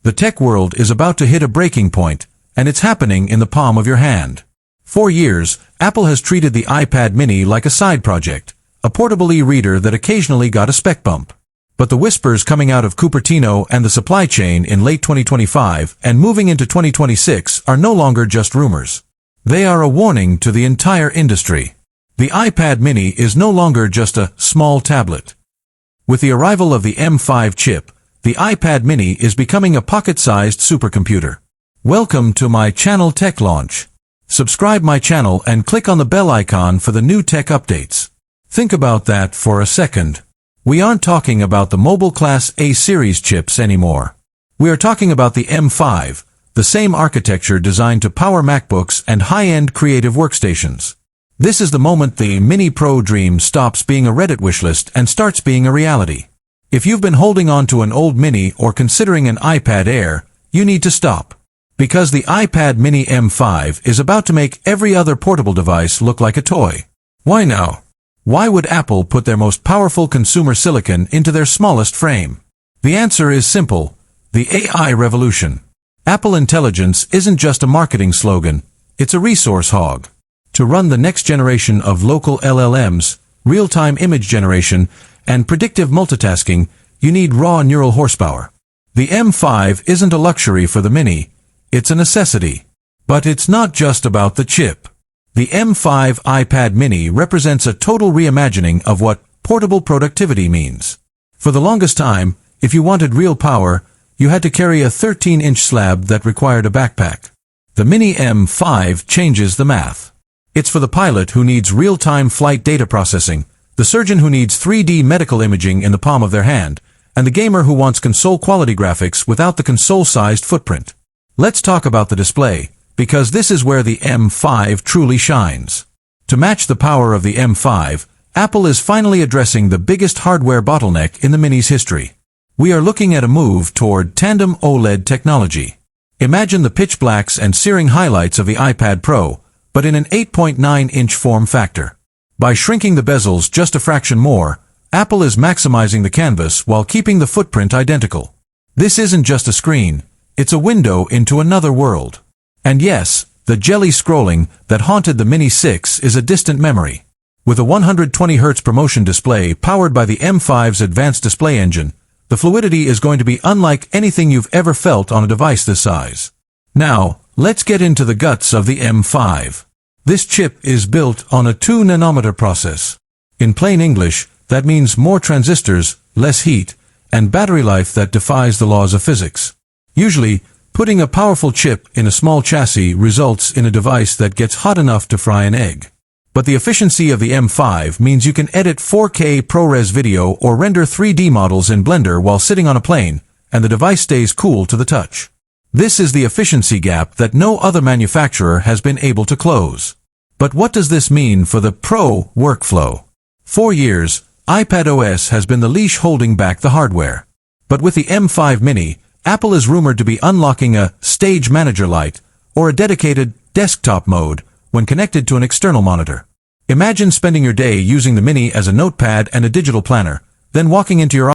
The tech world is about to hit a breaking point, and it's happening in the palm of your hand. For years, Apple has treated the iPad mini like a side project, a portable e-reader that occasionally got a spec bump. But the whispers coming out of Cupertino and the supply chain in late 2025 and moving into 2026 are no longer just rumors. They are a warning to the entire industry. The iPad mini is no longer just a small tablet. With the arrival of the M5 chip, the iPad mini is becoming a pocket-sized supercomputer. Welcome to my channel Tech Launch. Subscribe my channel and click on the bell icon for the new tech updates. Think about that for a second. We aren't talking about the mobile class A series chips anymore. We are talking about the M5, the same architecture designed to power MacBooks and high-end creative workstations. This is the moment the Mini Pro dream stops being a Reddit wishlist and starts being a reality. If you've been holding on to an old Mini or considering an iPad Air, you need to stop. Because the iPad Mini M5 is about to make every other portable device look like a toy. Why now? Why would Apple put their most powerful consumer silicon into their smallest frame? The answer is simple: the AI revolution. Apple Intelligence isn't just a marketing slogan, it's a resource hog. To run the next generation of local LLMs, real-time image generation, and predictive multitasking, you need raw neural horsepower. The M5 isn't a luxury for the Mini, it's a necessity. But it's not just about the chip. The M5 iPad mini represents a total reimagining of what portable productivity means. For the longest time, if you wanted real power, you had to carry a 13-inch slab that required a backpack. The Mini M5 changes the math. It's for the pilot who needs real-time flight data processing, the surgeon who needs 3D medical imaging in the palm of their hand, and the gamer who wants console-quality graphics without the console-sized footprint. Let's talk about the display, because this is where the M5 truly shines. To match the power of the M5, Apple is finally addressing the biggest hardware bottleneck in the Mini's history. We are looking at a move toward tandem OLED technology. Imagine the pitch blacks and searing highlights of the iPad Pro, but in an 8.9-inch form factor. By shrinking the bezels just a fraction more, Apple is maximizing the canvas while keeping the footprint identical. This isn't just a screen, it's a window into another world. And yes, the jelly scrolling that haunted the Mini 6 is a distant memory. With a 120Hz ProMotion display powered by the M5's advanced display engine, the fluidity is going to be unlike anything you've ever felt on a device this size. Now, let's get into the guts of the M5. This chip is built on a 2-nanometer process. In plain English, that means more transistors, less heat, and battery life that defies the laws of physics. Usually, putting a powerful chip in a small chassis results in a device that gets hot enough to fry an egg. But the efficiency of the M5 means you can edit 4K ProRes video or render 3D models in Blender while sitting on a plane, and the device stays cool to the touch. This is the efficiency gap that no other manufacturer has been able to close. But what does this mean for the Pro workflow? For years, iPadOS has been the leash holding back the hardware. But with the M5 Mini, Apple is rumored to be unlocking a Stage Manager Lite or a dedicated desktop mode when connected to an external monitor. Imagine spending your day using the Mini as a notepad and a digital planner, then walking into your